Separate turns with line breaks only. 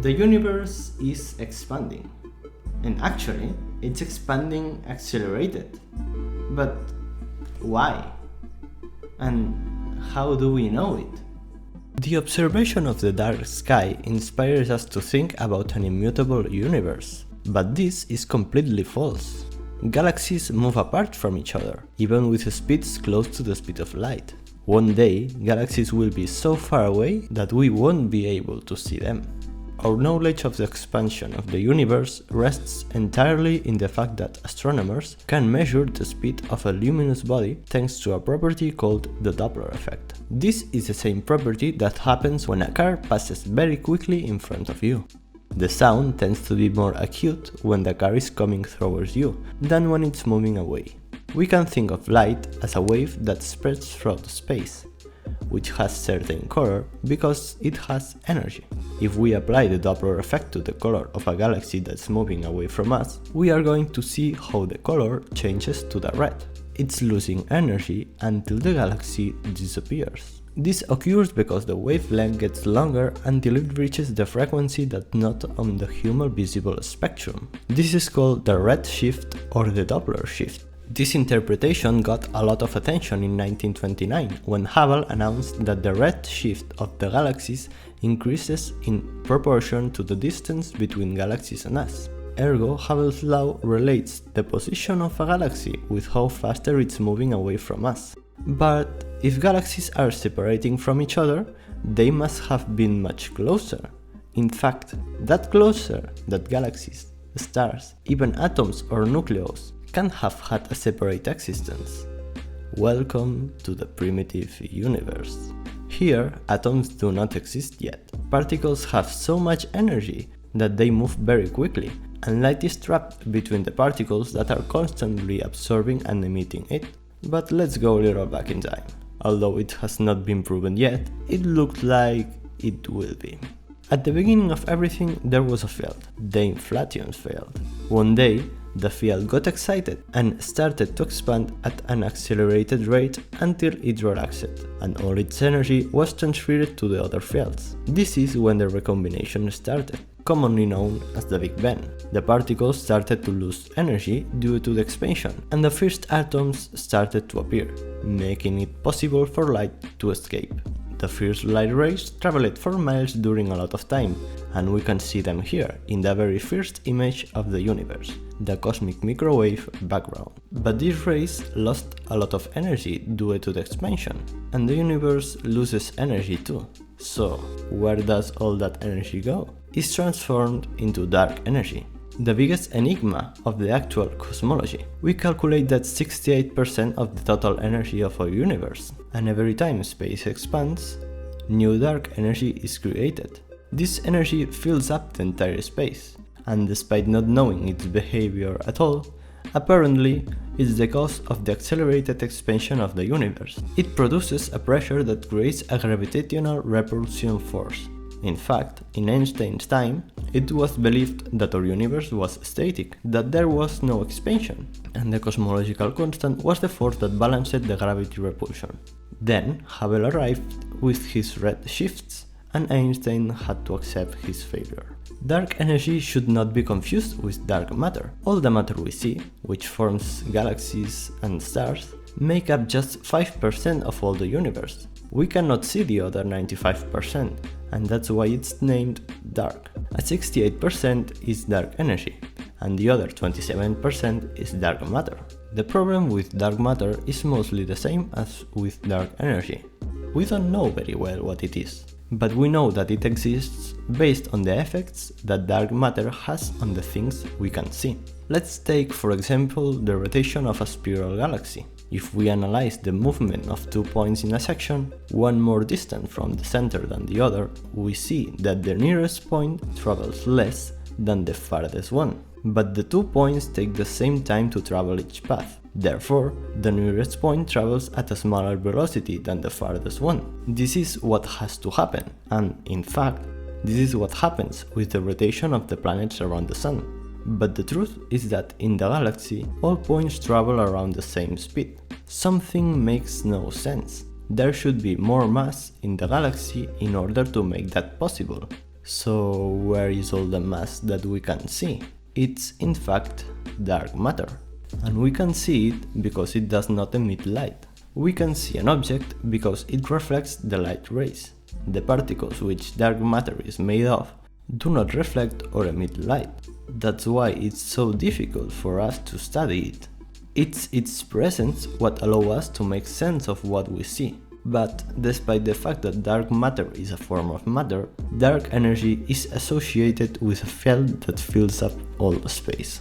The universe is expanding, and actually, it's expanding accelerated. But why? And how do we know it? The observation of the dark sky inspires us to think about an immutable universe, but this is completely false. Galaxies move apart from each other, even with speeds close to the speed of light. One day, galaxies will be so far away that we won't be able to see them. Our knowledge of the expansion of the universe rests entirely in the fact that astronomers can measure the speed of a luminous body thanks to a property called the Doppler Effect. This is the same property that happens when a car passes very quickly in front of you. The sound tends to be more acute when the car is coming towards you than when it's moving away. We can think of light as a wave that spreads throughout space, which has certain color because it has energy. If we apply the Doppler effect to the color of a galaxy that's moving away from us, we are going to see how the color changes to the red. It's losing energy until the galaxy disappears. This occurs because the wavelength gets longer until it reaches the frequency that's not on the human visible spectrum. This is called the red shift or the Doppler shift. This interpretation got a lot of attention in 1929 when Hubble announced that the red shift of the galaxies increases in proportion to the distance between galaxies and us. Ergo, Hubble's law relates the position of a galaxy with how faster it's moving away from us. But if galaxies are separating from each other, they must have been much closer. In fact, that closer that galaxies, stars, even atoms or nucleus can have had a separate existence. Welcome to the primitive universe. Here, atoms do not exist yet. Particles have so much energy that they move very quickly, and light is trapped between the particles that are constantly absorbing and emitting it. But let's go a little back in time. Although it has not been proven yet, it looks like it will be. At the beginning of everything, there was a field, the inflation field. One day, the field got excited and started to expand at an accelerated rate until it relaxed, and all its energy was transferred to the other fields. This is when the recombination started, commonly known as the Big Bang. The particles started to lose energy due to the expansion, and the first atoms started to appear, making it possible for light to escape. The first light rays traveled for miles during a lot of time, and we can see them here in the very first image of the universe, the cosmic microwave background. But these rays lost a lot of energy due to the expansion, and the universe loses energy too. So, where does all that energy go? It's transformed into dark energy, the biggest enigma of the actual cosmology. We calculate that 68% of the total energy of our universe, and every time space expands, new dark energy is created. This energy fills up the entire space, and despite not knowing its behavior at all, apparently it's the cause of the accelerated expansion of the universe. It produces a pressure that creates a gravitational repulsion force. In fact, in Einstein's time, it was believed that our universe was static, that there was no expansion, and the cosmological constant was the force that balanced the gravity repulsion. Then Hubble arrived with his red shifts, and Einstein had to accept his failure. Dark energy should not be confused with dark matter. All the matter we see, which forms galaxies and stars, make up just 5% of all the universe. We cannot see the other 95%, and that's why it's named dark. At 68% is dark energy, and the other 27% is dark matter. The problem with dark matter is mostly the same as with dark energy. We don't know very well what it is, but we know that it exists based on the effects that dark matter has on the things we can see. Let's take, for example, the rotation of a spiral galaxy. If we analyze the movement of 2 points in a section, one more distant from the center than the other, we see that the nearest point travels less than the farthest one. But the 2 points take the same time to travel each path. Therefore, the nearest point travels at a smaller velocity than the farthest one. This is what has to happen, and in fact, this is what happens with the rotation of the planets around the Sun. But the truth is that in the galaxy, all points travel around the same speed. Something makes no sense. There should be more mass in the galaxy in order to make that possible. So where is all the mass that we can see? It's in fact dark matter. And we can see it because it does not emit light. We can see an object because it reflects the light rays. The particles which dark matter is made of do not reflect or emit light. That's why it's so difficult for us to study it. It's its presence what allows us to make sense of what we see. But despite the fact that dark matter is a form of matter, dark energy is associated with a field that fills up all space.